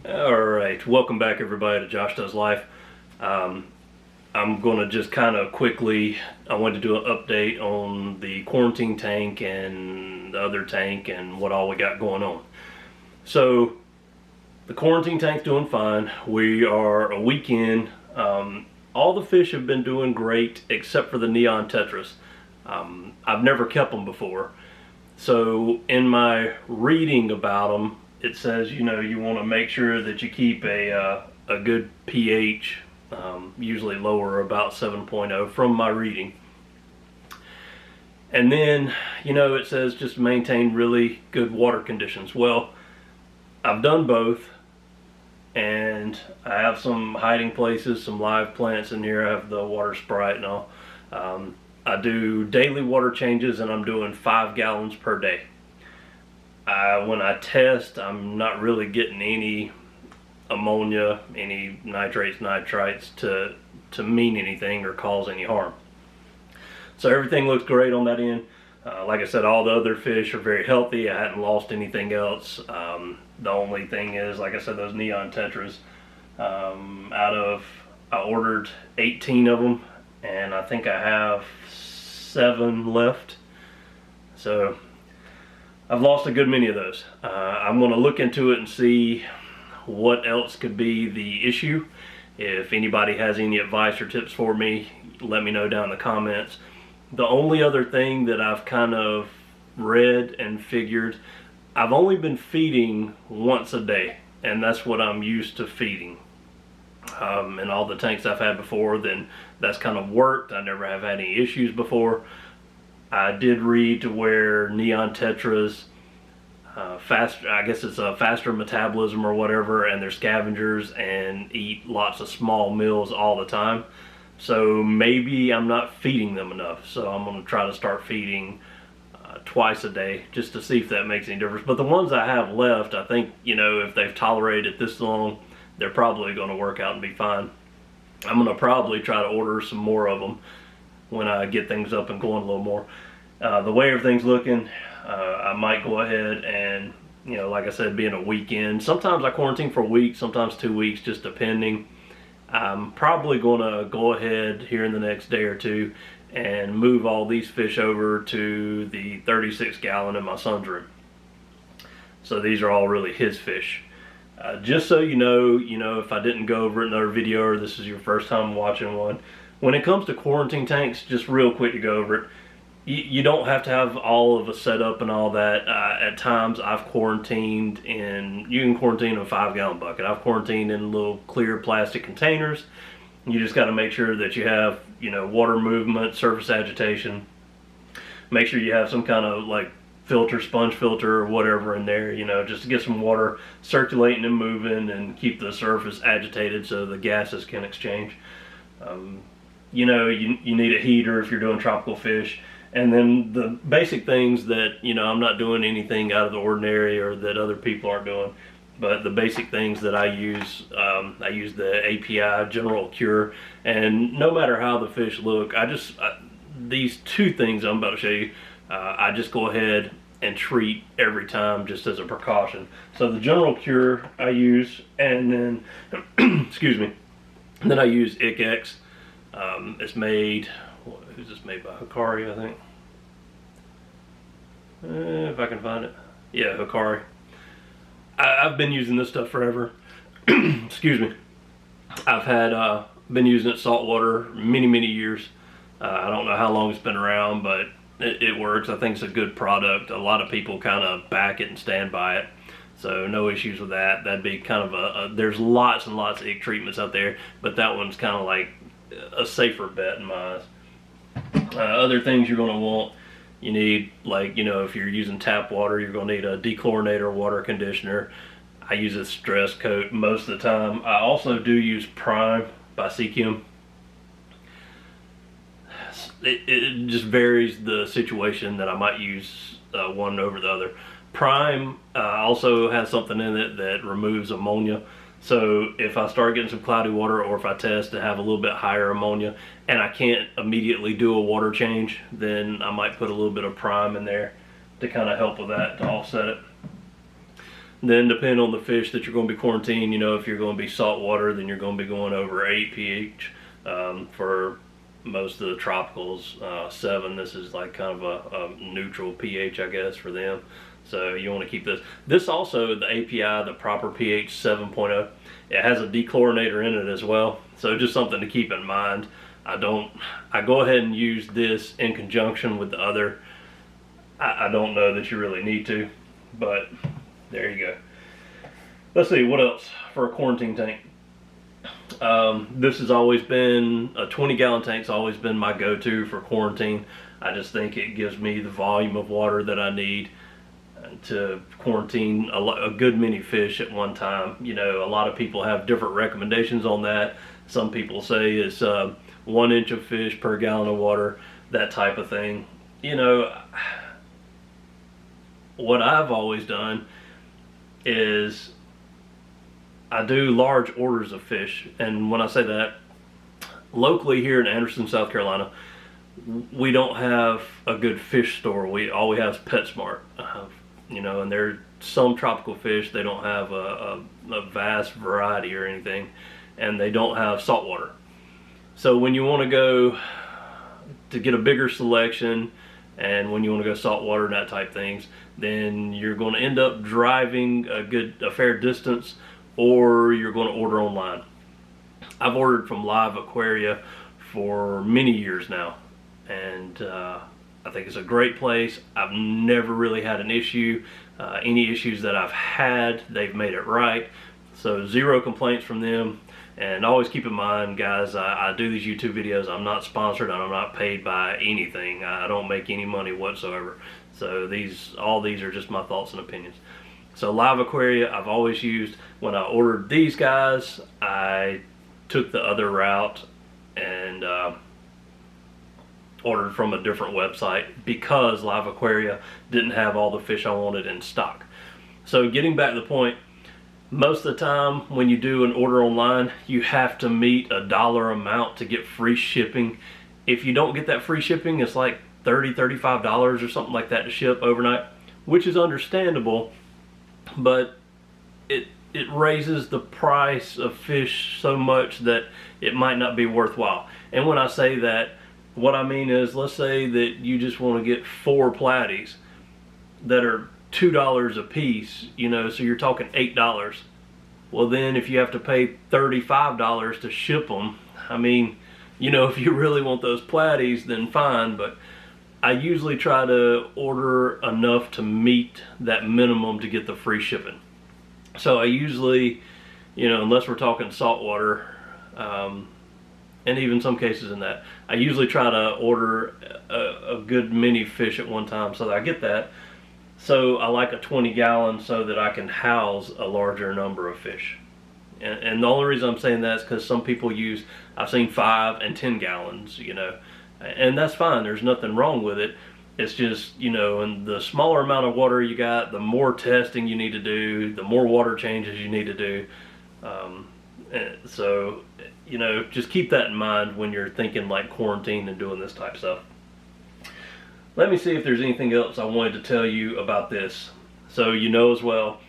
Alright, welcome back everybody to Josh Does Life. I'm going to just kind of quickly, I wanted to do an update on the quarantine tank and the other tank and what all we got going on. So, the quarantine tank's doing fine. We are a week in. All the fish have been doing great except for the neon tetras. I've never kept them before. So, in my reading about them, it says, you know, you want to make sure that you keep a good pH, usually lower, about 7.0 from my reading. And then, you know, it says just maintain really good water conditions. Well, I've done both, and I have some hiding places, some live plants in here. I have the water sprite and all. I do daily water changes, and I'm doing 5 gallons per day. When I test, I'm not really getting any ammonia, any nitrates, nitrites to mean anything or cause any harm. So everything looks great on that end. Like I said, all the other fish are very healthy. I hadn't lost anything else. The only thing is, like I said, those neon tetras. I ordered 18 of them, and I think I have 7 left. So I've lost a good many of those. I'm going to look into it and see what else could be the issue. If anybody has any advice or tips for me, let me know down in the comments. The only other thing that I've kind of read and figured, I've only been feeding once a day, and that's what I'm used to feeding. And all the tanks I've had before, then that's kind of worked. I never have had any issues before. I did read to where neon tetras, I guess it's a faster metabolism or whatever, and they're scavengers and eat lots of small meals all the time. So maybe I'm not feeding them enough. So I'm going to try to start feeding twice a day just to see if that makes any difference. But the ones I have left, I think, you know, if they've tolerated it this long, they're probably going to work out and be fine. I'm going to probably try to order some more of them when I get things up and going a little more. The way everything's looking, I might go ahead and, you know, like I said, being a weekend, sometimes I quarantine for a week, sometimes 2 weeks, just depending. I'm probably going to go ahead here in the next day or two and move all these fish over to the 36 gallon in my son's room. So these are all really his fish. Just so you know, if I didn't go over it in another video, or this is your first time watching one, when it comes to quarantine tanks, just real quick to go over it, you don't have to have all of a setup and all that. At times I've quarantined in, you can quarantine in a 5 gallon bucket. I've quarantined in little clear plastic containers. You just got to make sure that you have, you know, water movement, surface agitation. Make sure you have some kind of like filter, sponge filter or whatever in there, you know, just to get some water circulating and moving and keep the surface agitated so the gases can exchange. You know, you need a heater if you're doing tropical fish. And then the basic things that, you know, I'm not doing anything out of the ordinary or that other people aren't doing, but the basic things that I use the API General Cure, and no matter how the fish look, these 2 things I'm about to show you, I just go ahead and treat every time just as a precaution. So the General Cure I use, and then, excuse me, and then I use ICX. It's made, who's this made by? Hikari, I think. If I can find it. Yeah, Hikari. I've been using this stuff forever. Excuse me. I've had been using it saltwater many years. I don't know how long it's been around, but it works. I think it's a good product. A lot of people kind of back it and stand by it. So no issues with that. That'd be kind of there's lots and lots of ick treatments out there, but that one's kind of like a safer bet in my eyes. Other things you're going to want, you need, like, you know, if you're using tap water, you're going to need a dechlorinator water conditioner. I use a stress coat most of the time. I also do use Prime by Seakim. It just varies the situation that I might use one over the other. Prime also has something in it that removes ammonia. So if I start getting some cloudy water, or if I test to have a little bit higher ammonia and I can't immediately do a water change, then I might put a little bit of Prime in there to kind of help with that, to offset it. Then depending on the fish that you're going to be quarantining, you know, if you're going to be saltwater, then you're going to be going over 8 pH. For most of the tropicals, 7. This is like kind of a neutral pH, I guess, for them. So you want to keep this. This also, the API, the proper pH 7.0, it has a dechlorinator in it as well. So just something to keep in mind. I go ahead and use this in conjunction with the other. I don't know that you really need to, but there you go. Let's see, what else for a quarantine tank? This has always been, a 20-gallon tank's always been my go-to for quarantine. I just think it gives me the volume of water that I need to quarantine a good many fish at one time. You know, a lot of people have different recommendations on that. Some people say it's 1 inch of fish per gallon of water, that type of thing. You know, what I've always done is I do large orders of fish, and when I say that, locally here in Anderson, South Carolina, we don't have a good fish store. All we have is PetSmart. You know, and there's some tropical fish, they don't have a vast variety or anything, and they don't have saltwater. So when you want to go to get a bigger selection, and when you want to go saltwater and that type things, then you're going to end up driving a fair distance, or you're going to order online. I've ordered from Live Aquaria for many years now, and I think it's a great place. I've never really had an issue. Any issues that I've had, they've made it right. So 0 complaints from them. And always keep in mind, guys, I do these YouTube videos. I'm not sponsored and I'm not paid by anything. I don't make any money whatsoever. So all these are just my thoughts and opinions. So Live Aquaria, I've always used. When I ordered these guys, I took the other route and ordered from a different website because Live Aquaria didn't have all the fish I wanted in stock. So getting back to the point, most of the time when you do an order online, you have to meet a dollar amount to get free shipping. If you don't get that free shipping, it's like $30, $35 or something like that to ship overnight, which is understandable, but it raises the price of fish so much that it might not be worthwhile. And when I say that, what I mean is, let's say that you just want to get 4 platies that are $2 a piece, you know, so you're talking $8. Well, then if you have to pay $35 to ship them, I mean, you know, if you really want those platies, then fine, but I usually try to order enough to meet that minimum to get the free shipping. So I usually, you know, unless we're talking saltwater, and even some cases in that, I usually try to order a good many fish at one time so that I get that. So I like a 20-gallon so that I can house a larger number of fish. And the only reason I'm saying that is because some people use, I've seen 5 and 10 gallons, you know, and that's fine. There's nothing wrong with it. It's just, you know, and the smaller amount of water you got, the more testing you need to do, the more water changes you need to do. So, you know, just keep that in mind when you're thinking like quarantine and doing this type of stuff. Let me see if there's anything else I wanted to tell you about this. So you know as well,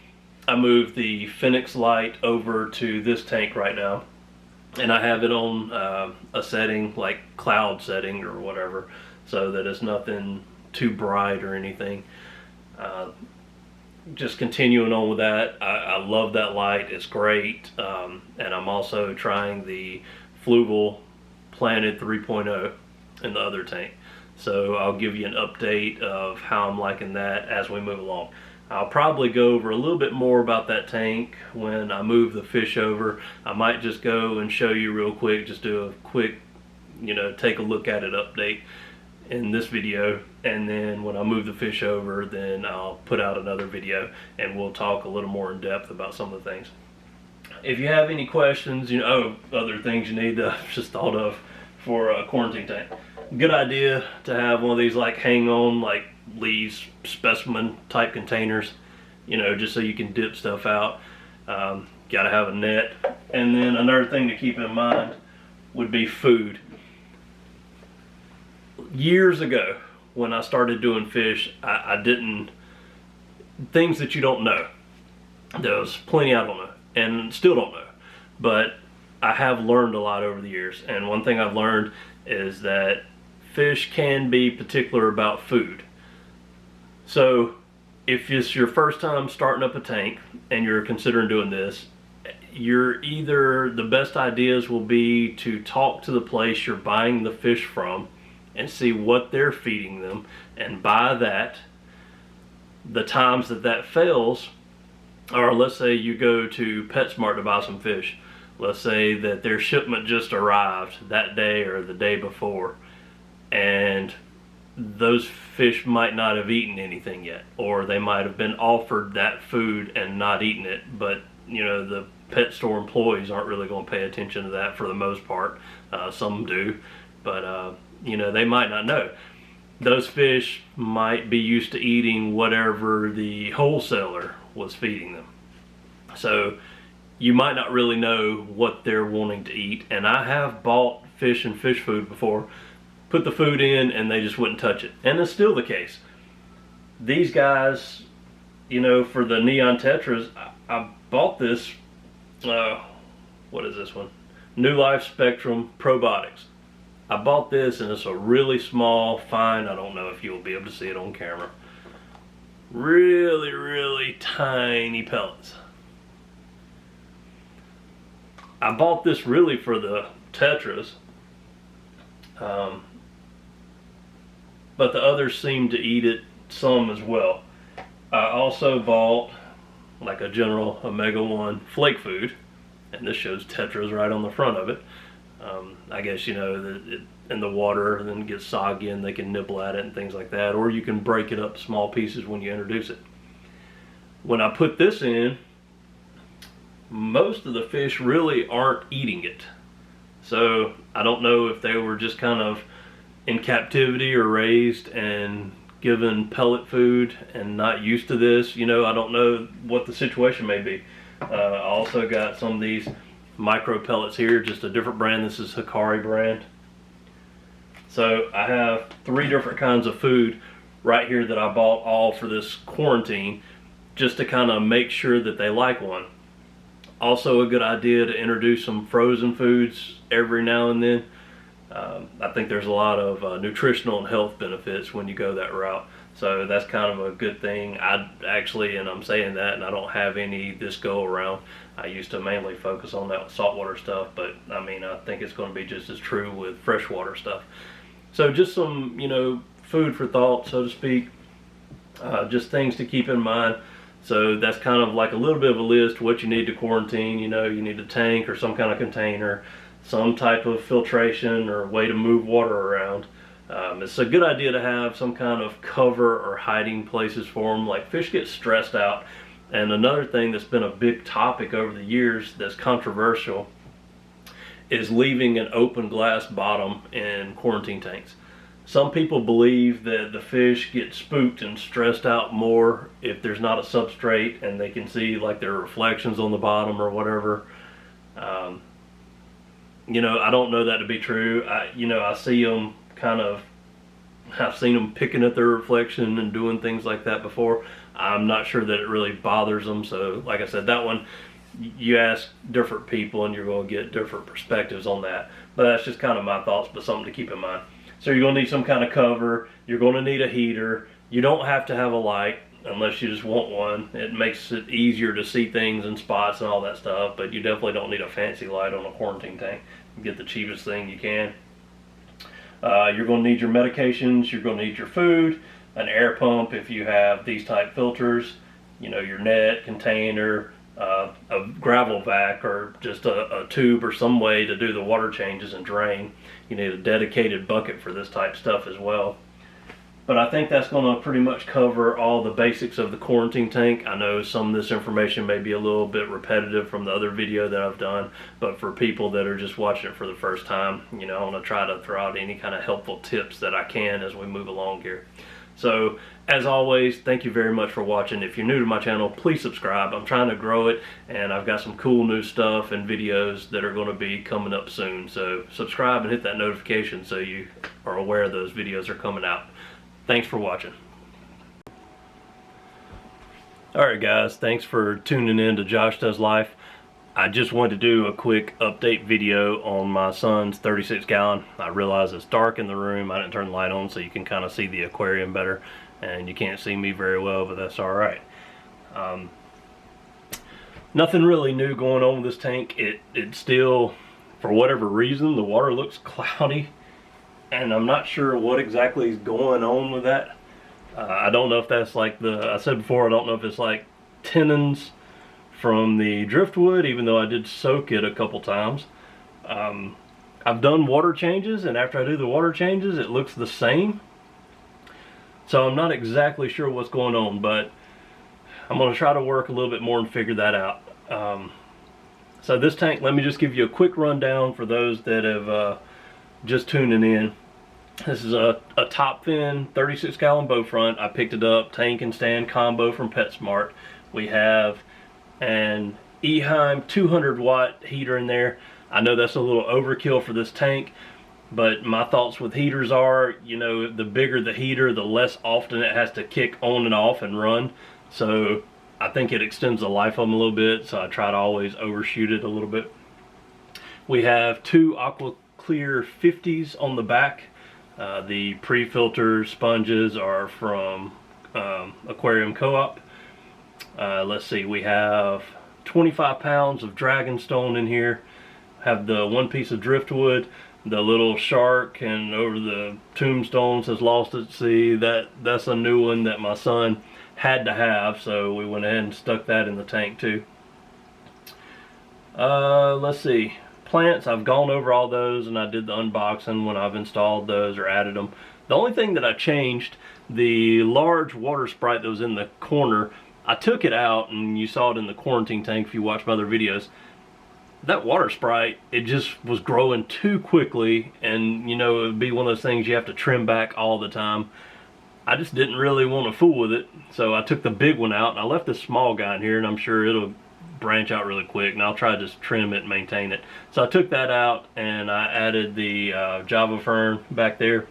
I moved the Phoenix light over to this tank right now, and I have it on a setting like cloud setting or whatever, so that it's nothing too bright or anything. Just continuing on with that, I love that light. It's great. And I'm also trying the Fluval Planet 3.0 in the other tank. So I'll give you an update of how I'm liking that as we move along. I'll probably go over a little bit more about that tank when I move the fish over. I might just go and show you real quick, just do a quick, you know, take a look at it update in this video, and then when I move the fish over, then I'll put out another video and we'll talk a little more in depth about some of the things. If you have any questions, you know, other things you need to just thought of for a quarantine tank, good idea to have one of these like hang on, like leaves specimen type containers, you know, just so you can dip stuff out. Gotta have a net. And then another thing to keep in mind would be food. Years ago, when I started doing fish, I didn't, things that you don't know. There's plenty I don't know, and still don't know. But I have learned a lot over the years, and one thing I've learned is that fish can be particular about food. So if it's your first time starting up a tank and you're considering doing this, the best ideas will be to talk to the place you're buying the fish from and see what they're feeding them, and by that, the times that fails, or let's say you go to PetSmart to buy some fish. Let's say that their shipment just arrived that day or the day before, and those fish might not have eaten anything yet, or they might have been offered that food and not eaten it. But you know, the pet store employees aren't really going to pay attention to that for the most part. Some do, but you know, they might not know. Those fish might be used to eating whatever the wholesaler was feeding them. So you might not really know what they're wanting to eat. And I have bought fish and fish food before, put the food in, and they just wouldn't touch it. And it's still the case. These guys, you know, for the neon tetras, I bought this, what is this one? New Life Spectrum Probiotics. I bought this, and it's a really small, fine, I don't know if you'll be able to see it on camera, really, really tiny pellets. I bought this really for the tetras, but the others seem to eat it some as well. I also bought like a general omega-1 flake food, and this shows tetras right on the front of it. I guess, you know, that it in the water and then it gets soggy and they can nibble at it and things like that, or you can break it up small pieces when you introduce it. When I put this in, most of the fish really aren't eating it. So I don't know if they were just kind of in captivity or raised and given pellet food and not used to this. You know, I don't know what the situation may be. I also got some of these micro pellets here, just a different brand. This is Hikari brand. So I have 3 different kinds of food right here that I bought all for this quarantine, just to kind of make sure that they like one. Also a good idea to introduce some frozen foods every now and then. I think there's a lot of nutritional and health benefits when you go that route. So that's kind of a good thing. I actually, and I'm saying that, and I don't have any this go around. I used to mainly focus on that saltwater stuff, but I mean, I think it's going to be just as true with freshwater stuff. So just some, you know, food for thought, so to speak. Just things to keep in mind. So that's kind of like a little bit of a list what you need to quarantine. You know, you need a tank or some kind of container, some type of filtration or way to move water around. It's a good idea to have some kind of cover or hiding places for them. Like, fish get stressed out. And another thing that's been a big topic over the years that's controversial is leaving an open glass bottom in quarantine tanks. Some people believe that the fish get spooked and stressed out more if there's not a substrate and they can see like their reflections on the bottom or whatever. You know, I don't know that to be true. I see them I've seen them picking at their reflection and doing things like that before. I'm not sure that it really bothers them. So like I said, that one, you ask different people and you're going to get different perspectives on that. But that's just kind of my thoughts, but something to keep in mind. So you're going to need some kind of cover. You're going to need a heater. You don't have to have a light unless you just want one. It makes it easier to see things in spots and all that stuff, but you definitely don't need a fancy light on a quarantine tank. You get the cheapest thing you can. You're going to need your medications. You're going to need your food, an air pump if you have these type filters, you know, your net, container, a gravel vac, or just a tube or some way to do the water changes and drain. You need a dedicated bucket for this type stuff as well. But I think that's going to pretty much cover all the basics of the quarantine tank. I know some of this information may be a little bit repetitive from the other video that I've done, but for people that are just watching it for the first time, you know, I want to try to throw out any kind of helpful tips that I can as we move along here. So, as always, thank you very much for watching. If you're new to my channel, please subscribe. I'm trying to grow it, and I've got some cool new stuff and videos that are going to be coming up soon. So, subscribe and hit that notification so you are aware those videos are coming out. Thanks for watching. Alright guys, thanks for tuning in to Josh Does Life. I just wanted to do a quick update video on my son's 36 gallon. I realize it's dark in the room. I didn't turn the light on so you can kind of see the aquarium better, and you can't see me very well, but that's alright. Nothing really new going on with this tank. It still, for whatever reason, the water looks cloudy, and I'm not sure what exactly is going on with that. I don't know if that's like I said before, I don't know if it's like tenons from the driftwood, even though I did soak it a couple times. I've done water changes, and after I do the water changes, it looks the same. So I'm not exactly sure what's going on, but I'm going to try to work a little bit more and figure that out. So this tank, let me just give you a quick rundown for those that have just tuning in. This is a top fin 36 gallon bow front. I picked it up, tank and stand combo from PetSmart. We have an Eheim 200 watt heater in there. I know that's a little overkill for this tank, but my thoughts with heaters are, you know, the bigger the heater, the less often it has to kick on and off and run. So I think it extends the life of them a little bit, so I try to always overshoot it a little bit. We have two Aqua Clear 50s on the back. The pre-filter sponges are from Aquarium Co-op. Let's see, we have 25 pounds of Dragonstone in here. Have the one piece of driftwood, the little shark, and over the tombstones has lost at sea. That's a new one that my son had to have, so we went ahead and stuck that in the tank too. Let's see. Plants, I've gone over all those and I did the unboxing when I've installed those or added them. The only thing that I changed, the large water sprite that was in the corner, I took it out, and you saw it in the quarantine tank if you watched my other videos. That water sprite, it just was growing too quickly, and you know, it would be one of those things you have to trim back all the time. I just didn't really want to fool with it, so I took the big one out and I left this small guy in here, and I'm sure it'll branch out really quick, and I'll try to just trim it and maintain it. So I took that out and I added the Java fern back there.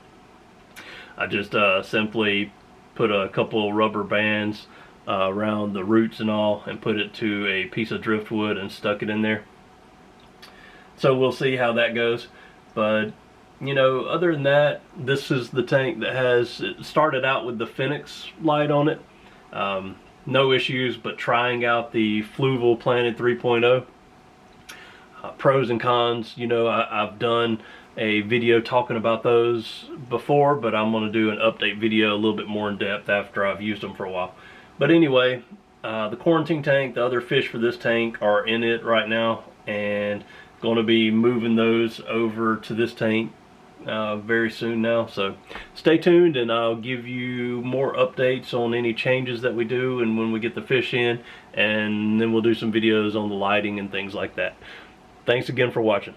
I just simply put a couple rubber bands around the roots and all, and put it to a piece of driftwood and stuck it in there. So we'll see how that goes, but you know, other than that, this is the tank that has, it started out with the Phoenix light on it. No issues, but trying out the Fluval Planet 3.0. Pros and cons, you know, I've done a video talking about those before, but I'm going to do an update video a little bit more in depth after I've used them for a while. But anyway, the quarantine tank, the other fish for this tank are in it right now, and going to be moving those over to this tank very soon now. So stay tuned, and I'll give you more updates on any changes that we do and when we get the fish in, and then we'll do some videos on the lighting and things like that. Thanks again for watching.